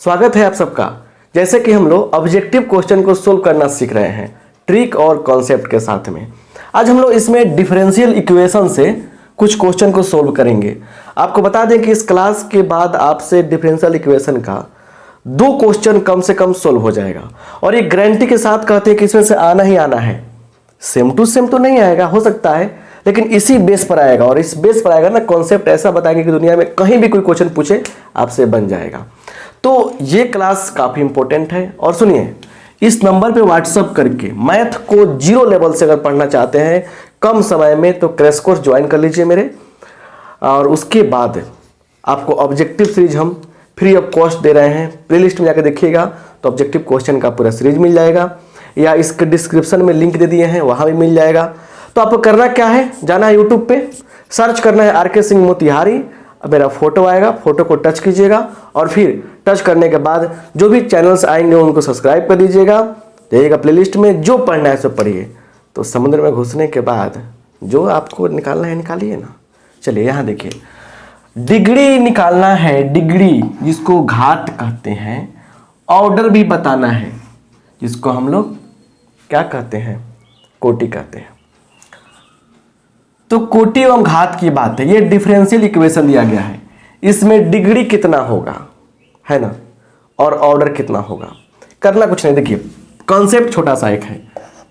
स्वागत है आप सबका। जैसे कि हम लोग ऑब्जेक्टिव क्वेश्चन को सोल्व करना सीख रहे हैं ट्रिक और कॉन्सेप्ट के साथ में। आज हम लोग इसमें डिफरेंशियल इक्वेशन से कुछ क्वेश्चन को सोल्व करेंगे। आपको बता दें कि इस क्लास के बाद आपसे डिफरेंशियल इक्वेशन का 2 क्वेश्चन कम से कम सोल्व हो जाएगा और ये गारंटी के साथ कहते हैं कि इसमें से आना ही आना है। सेम टू सेम तो नहीं आएगा, हो सकता है, लेकिन इसी बेस पर आएगा और इस बेस पर आएगा ना कॉन्सेप्ट ऐसा बताएंगे कि दुनिया में कहीं भी कोई क्वेश्चन पूछे आपसे बन जाएगा। तो ये क्लास काफ़ी इंपॉर्टेंट है। और सुनिए, इस नंबर पे व्हाट्सअप करके मैथ को 0 लेवल से अगर पढ़ना चाहते हैं कम समय में तो क्रैश कोर्स ज्वाइन कर लीजिए मेरे। और उसके बाद आपको ऑब्जेक्टिव सीरीज हम फ्री ऑफ कॉस्ट दे रहे हैं। प्लेलिस्ट में जाकर देखिएगा तो ऑब्जेक्टिव क्वेश्चन का पूरा सीरीज मिल जाएगा, या इसके डिस्क्रिप्शन में लिंक दे दिए हैं वहाँ भी मिल जाएगा। तो आपको करना क्या है, जाना है यूट्यूब पे, सर्च करना है आर के सिंह मोतिहारी, मेरा फोटो आएगा, फोटो को टच कीजिएगा और फिर टच करने के बाद जो भी चैनल्स आएंगे उनको सब्सक्राइब कर दीजिएगा। जाइएगा प्लेलिस्ट में, जो पढ़ना है सब पढ़िए। तो समुद्र में घुसने के बाद जो आपको निकालना है निकालिए ना। चलिए यहाँ देखिए, डिग्री निकालना है, डिग्री जिसको घात कहते हैं, ऑर्डर भी बताना है जिसको हम लोग क्या कहते हैं, कोटि कहते हैं। तो कोटि एवं घात की बात है, ये डिफरेंशियल इक्वेशन दिया गया है, इसमें डिग्री कितना होगा है ना, और ऑर्डर कितना होगा। करना कुछ नहीं, देखिए कॉन्सेप्ट छोटा सा एक है।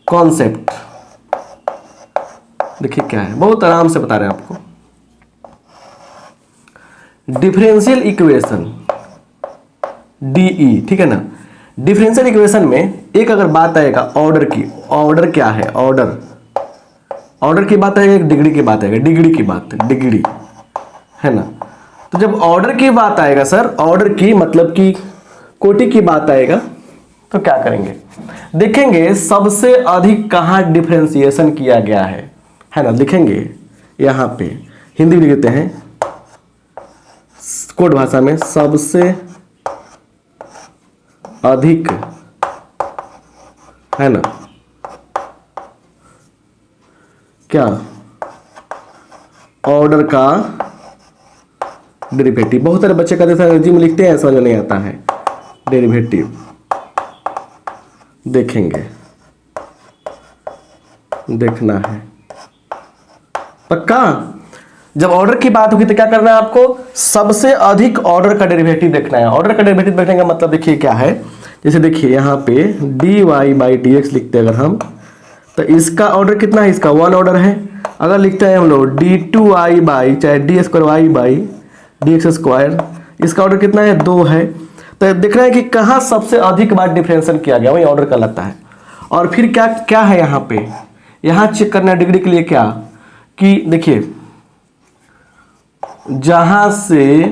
कॉन्सेप्ट देखिए क्या है, बहुत आराम से बता रहे हैं आपको। डिफरेंशियल इक्वेशन डीई, ठीक है ना। डिफरेंशियल इक्वेशन में एक अगर बात आएगा ऑर्डर की, ऑर्डर क्या है, ऑर्डर, ऑर्डर की बात आएगा, एक डिग्री की बात आएगा, डिग्री की बात, डिग्री है ना। तो जब ऑर्डर की बात आएगा सर, ऑर्डर की मतलब कि कोटि की बात आएगा, तो क्या करेंगे, देखेंगे सबसे अधिक कहाँ डिफरेंशिएशन किया गया है ना। लिखेंगे यहाँ पे, हिंदी में लिखते हैं कोड भाषा में, सबसे अधिक है ना क्या, ऑर्डर का डेरिवेटिव। बहुत सारे बच्चे कहते हैं अंग्रेजी में लिखते हैं, समझ में नहीं आता है। डेरिवेटिव देखेंगे, देखना है पक्का। जब ऑर्डर की बात होगी तो क्या करना है आपको, सबसे अधिक ऑर्डर का डेरिवेटिव देखना है। ऑर्डर का डेरिवेटिव देखने का मतलब देखिए क्या है, जैसे देखिए यहाँ पे dy/dx लिखते हैं अगर हम, तो इसका ऑर्डर कितना है, इसका 1 ऑर्डर है। अगर लिखते हैं हम लोग d2i/ चाहे d2y/dx², इसका ऑर्डर कितना है, 2 है। तो देखना है कि कहाँ सबसे अधिक बार डिफरेंशिएशन किया गया, वही ऑर्डर कहलाता है। और फिर क्या क्या है यहाँ पे, यहाँ चेक करना है डिग्री के लिए क्या, कि देखिए जहां से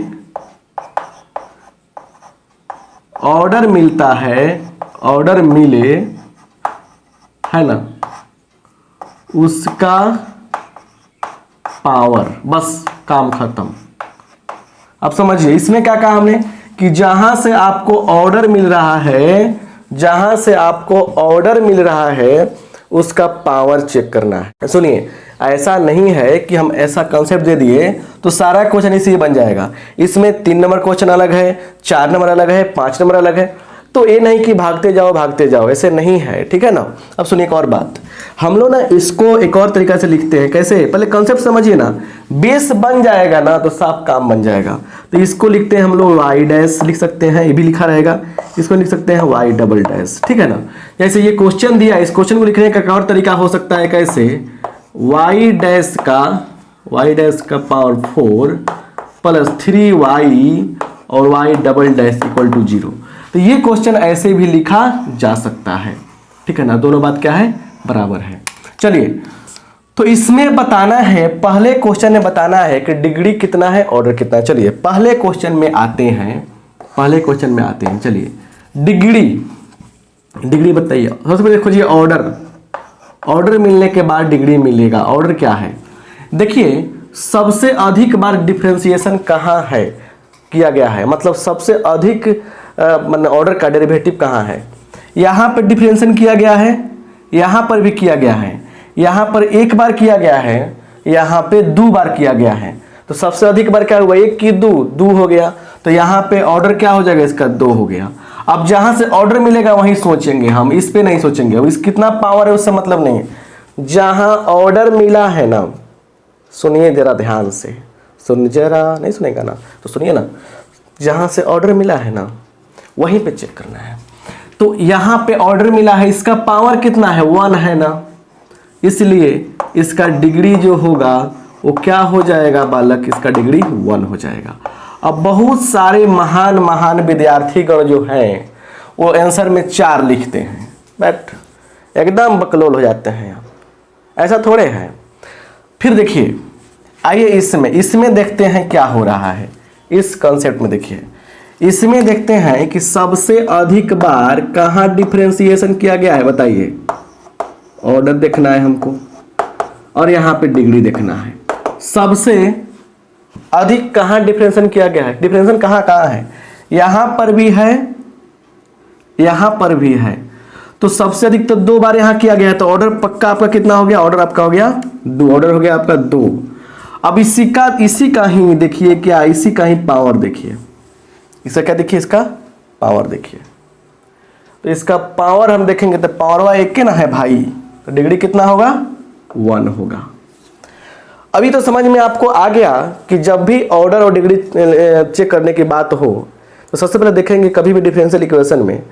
ऑर्डर मिलता है, ऑर्डर मिले है ना, उसका पावर, बस काम खत्म। अब समझिए इसमें क्या कहा हमने, कि जहां से आपको ऑर्डर मिल रहा है, जहां से आपको ऑर्डर मिल रहा है उसका पावर चेक करना है। सुनिए, ऐसा नहीं है कि हम ऐसा कंसेप्ट दे दिए तो सारा क्वेश्चन इसी बन जाएगा। इसमें 3 नंबर क्वेश्चन अलग है, 4 नंबर अलग है, 5 नंबर अलग है। तो ये नहीं कि भागते जाओ, ऐसे नहीं है, ठीक है ना। अब सुनिए एक और बात, हम लोग ना इसको एक और तरीका से लिखते हैं। कैसे, पहले कंसेप्ट समझिए ना, बेस बन जाएगा ना तो साफ काम बन जाएगा। तो इसको लिखते हैं हम लोग y' लिख सकते हैं, ये भी लिखा रहेगा। इसको लिख सकते हैं y', ठीक है ना। जैसे ये क्वेश्चन दिया, इस क्वेश्चन को लिखने का एक और तरीका हो सकता है, कैसे, y' का पावर 4 प्लस 3y और y'= 0। तो ये क्वेश्चन ऐसे भी लिखा जा सकता है, ठीक है ना। दोनों बात क्या है, बराबर है। चलिए, तो इसमें बताना है, पहले क्वेश्चन में बताना है कि डिग्री कितना है, ऑर्डर कितना है। चलिए पहले क्वेश्चन में आते हैं, चलिए डिग्री बताइए। सबसे पहले खोजिए ऑर्डर, ऑर्डर मिलने के बाद डिग्री मिलेगा। ऑर्डर क्या है, देखिए सबसे अधिक बार डिफरेंशिएशन कहाँ है किया गया है, मतलब सबसे अधिक मतलब ऑर्डर का डेरिवेटिव कहाँ है। यहाँ पर डिफरेंशिएशन किया गया है, यहाँ पर भी किया गया है, यहाँ पर 1 बार किया गया है, यहाँ पे 2 बार किया गया है। तो सबसे अधिक बार क्या हुआ, 1 की 2 हो गया, तो यहाँ पे ऑर्डर क्या हो जाएगा इसका, 2 हो गया। अब जहाँ से ऑर्डर मिलेगा वहीं सोचेंगे हम, इस पे नहीं सोचेंगे। अब इस कितना पावर है उससे मतलब नहीं है। जहाँ ऑर्डर मिला है ना, सुनिए जरा ध्यान से, सुन जरा, नहीं सुनेगा ना तो सुनिए ना, जहाँ से ऑर्डर मिला है ना वहीं पे चेक करना है। तो यहाँ पे ऑर्डर मिला है, इसका पावर कितना है, 1 है ना, इसलिए इसका डिग्री जो होगा वो क्या हो जाएगा बालक, इसका डिग्री 1 हो जाएगा। अब बहुत सारे महान महान विद्यार्थीगण जो हैं वो आंसर में 4 लिखते हैं, बट एकदम बकलोल हो जाते हैं। ऐसा थोड़े है। फिर देखिए, आइए इसमें देखते हैं क्या हो रहा है। इस कॉन्सेप्ट में देखिए, इसमें देखते हैं कि सबसे अधिक बार कहाँ डिफरेंशिएशन किया गया है, बताइए। ऑर्डर देखना है हमको और यहाँ पे डिग्री देखना है। सबसे अधिक कहाँ डिफरेंशिएशन किया गया है, डिफरेंशिएशन कहाँ कहाँ है, यहाँ पर भी है, यहाँ पर भी है। तो सबसे अधिक तो 2 बार यहाँ किया गया है, तो ऑर्डर पक्का आपका कितना हो गया, ऑर्डर आपका हो गया 2, ऑर्डर हो गया आपका 2। अब इसी का ही देखिए क्या, इसी का ही पावर देखिए, इसका क्या देखिए, इसका पावर देखिए। तो इसका पावर हम देखेंगे तो पावर 1 के ना है भाई, तो डिग्री कितना होगा, 1 होगा। अभी तो समझ में आपको आ गया कि जब भी ऑर्डर और डिग्री चेक करने की बात हो तो सबसे पहले देखेंगे कभी भी डिफरेंशियल इक्वेशन में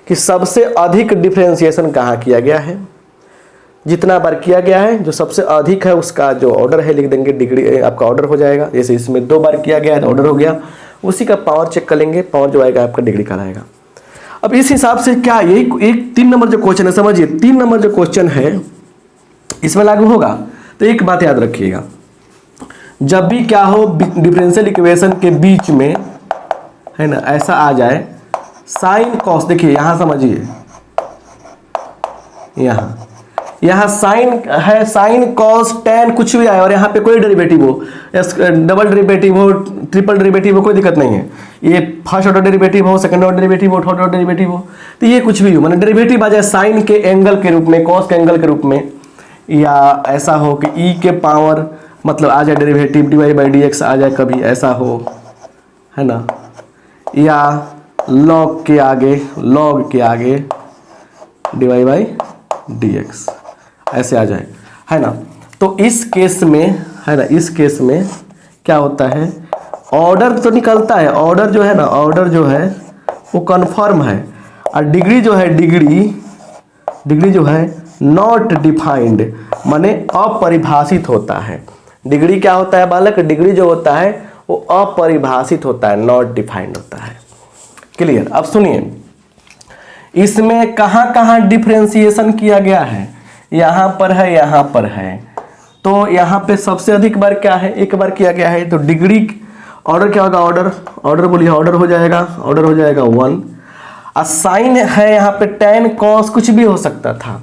कि सबसे अधिक डिफरेंशिएशन कहाँ किया गया है, जितना बार किया गया है जो सबसे अधिक है उसका जो ऑर्डर है लिख देंगे, डिग्री आपका ऑर्डर हो जाएगा। जैसे इसमें 2 बार किया गया है तो ऑर्डर हो गया, उसी का पावर चेक कर लेंगे, पावर जो आएगा आपका डिग्री कहलाएगा। अब इस हिसाब से क्या ये एक 3 नंबर जो क्वेश्चन है, समझिए 3 नंबर जो क्वेश्चन है इसमें लागू होगा। तो एक बात याद रखिएगा, जब भी क्या हो डिफरेंशियल इक्वेशन के बीच में है ना ऐसा आ जाए साइन कॉस, देखिए यहाँ समझिए, यहाँ साइन है, साइन कॉस टेन कुछ भी आए और यहाँ पे कोई डेरिवेटिव हो, डबल डेरिवेटिव हो, ट्रिपल डेरिवेटिव हो, कोई दिक्कत नहीं है। ये फर्स्ट ऑर्डर डेरिवेटिव हो, सेकंड ऑर्डर डेरिवेटिव हो, थर्ड ऑर्डर डेरिवेटिव हो, तो ये कुछ भी हो, मतलब डेरिवेटिव आ जाए साइन के एंगल के रूप में, कॉस के एंगल के रूप में, या ऐसा हो कि ई के पावर मतलब आ जाए डेरिवेटिव dy बाई dx आ जाए, कभी ऐसा हो है ना, या log के आगे dy बाई dx ऐसे आ जाए, है ना। तो इस केस में है ना, इस केस में क्या होता है, ऑर्डर तो निकलता है, ऑर्डर जो है ना, ऑर्डर जो है वो कन्फर्म है, और डिग्री जो है, डिग्री जो है नॉट डिफाइंड, माने अपरिभाषित होता है। डिग्री क्या होता है बालक, डिग्री जो होता है वो अपरिभाषित होता है, नॉट डिफाइंड होता है। क्लियर। अब सुनिए, इसमें कहाँ कहाँ डिफरेंशिएशन किया गया है, यहाँ पर है, यहाँ पर है। तो यहाँ पे सबसे अधिक बार क्या है, 1 बार किया गया है, तो डिग्री ऑर्डर क्या होगा, ऑर्डर बोलिए, ऑर्डर हो जाएगा 1। और साइन है यहाँ पे tan cos कुछ भी हो सकता था,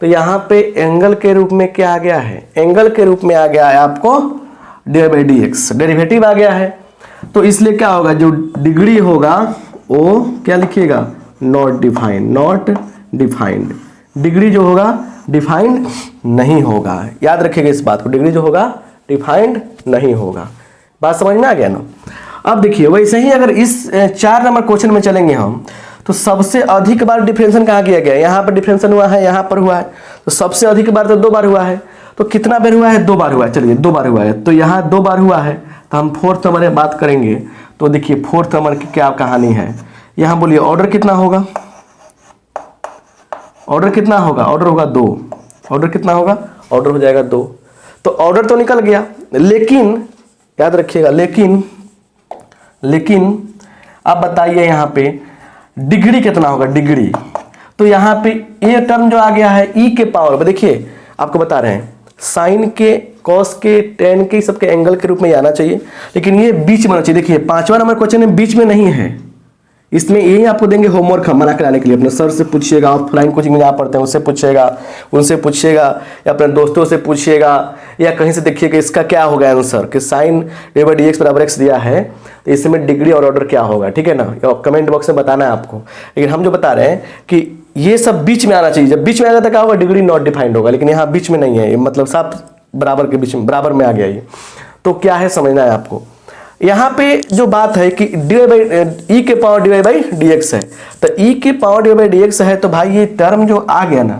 तो यहाँ पे एंगल के रूप में क्या आ गया है, एंगल के रूप में आ गया है आपको dy बाई dx, डेरिवेटिव आ गया है। तो इसलिए क्या होगा, जो डिग्री होगा वो क्या लिखिएगा, नॉट डिफाइंड, डिग्री जो होगा डिफाइंड नहीं होगा। याद रखिएगा इस बात को, डिग्री जो होगा डिफाइंड नहीं होगा। बात समझ में आ गया ना। अब देखिए वैसे ही अगर इस 4 नंबर क्वेश्चन में चलेंगे हम, तो सबसे अधिक बार डिफरेंशिएशन कहाँ किया गया, यहाँ पर डिफरेंशिएशन हुआ है, यहाँ पर हुआ है, तो सबसे अधिक बार तो 2 बार हुआ है। तो कितना बार हुआ है, 2 बार हुआ है, चलिए 2 बार हुआ है, तो यहाँ 2 बार हुआ है, तो हम 4th नंबर में बात करेंगे। तो देखिए 4th नंबर की क्या कहानी है, यहाँ बोलिए ऑर्डर कितना होगा, ऑर्डर होगा 2, ऑर्डर कितना होगा, ऑर्डर हो जाएगा 2। तो ऑर्डर तो निकल गया, लेकिन याद रखिएगा, लेकिन अब बताइए यहाँ पे डिग्री कितना होगा, डिग्री। तो यहाँ पे ये टर्म जो आ गया है ई के पावर, देखिए आपको बता रहे हैं साइन के, कॉस के, टेन के, सबके एंगल के रूप में आना चाहिए, लेकिन ये बीच में आना चाहिए। देखिए 5वां नंबर क्वेश्चन में बीच में नहीं है, इसमें यही आपको देंगे होमवर्क हम बना के लाने के लिए। अपने सर से पूछिएगा, ऑफलाइन कोचिंग में जहाँ पढ़ते हैं उससे पूछिएगा, उनसे पूछिएगा, या अपने दोस्तों से पूछिएगा, या कहीं से देखिएगा इसका क्या होगा आंसर, कि साइन dy बाई dx बराबर x दिया है, तो इसमें डिग्री और ऑर्डर क्या होगा, ठीक है ना। कमेंट बॉक्स में बताना है आपको। लेकिन हम जो बता रहे हैं कि ये सब बीच में आना चाहिए, जब बीच में आ जाता है क्या होगा, डिग्री नॉट डिफाइंड होगा, लेकिन यहाँ बीच में नहीं है, मतलब साफ बराबर के बीच में, बराबर में आ गया ये। तो क्या है समझना है आपको। यहाँ पे जो बात है कि ई के power divide by D x है, तो ई के power divide by D x है, तो भाई ये टर्म जो आ गया ना,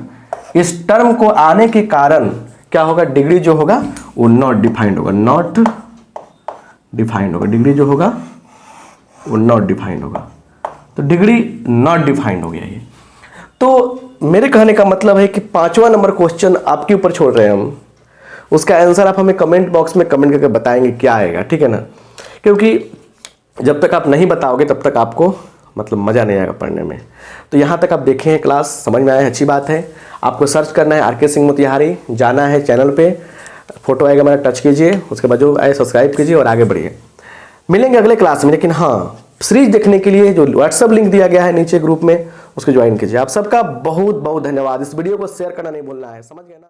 इस टर्म को आने के कारण क्या होगा, डिग्री जो होगा वो नॉट डिफाइंड होगा, नॉट डिफाइंड होगा, डिग्री जो होगा वो नॉट डिफाइंड होगा, तो डिग्री नॉट डिफाइंड हो गया ये। तो मेरे कहने का मतलब है कि 5वां नंबर क्वेश्चन आपके ऊपर छोड़ रहे हैं हम, उसका आंसर आप हमें कमेंट बॉक्स में कमेंट करके बताएंगे क्या आएगा, ठीक है ना, क्योंकि जब तक आप नहीं बताओगे तब तक आपको मतलब मज़ा नहीं आएगा पढ़ने में। तो यहाँ तक आप देखे हैं, क्लास समझ में आया, अच्छी बात है। आपको सर्च करना है आर.के. सिंह मोतिहारी, जाना है चैनल पे, फोटो आएगा मेरा, टच कीजिए, उसके बाद जो आए सब्सक्राइब कीजिए और आगे बढ़िए। मिलेंगे अगले क्लास में, लेकिन हाँ सीरीज देखने के लिए जो व्हाट्सअप लिंक दिया गया है नीचे ग्रुप में, उसको ज्वाइन कीजिए। आप सबका बहुत बहुत धन्यवाद। इस वीडियो को शेयर करना नहीं भूलना है, समझ गए ना।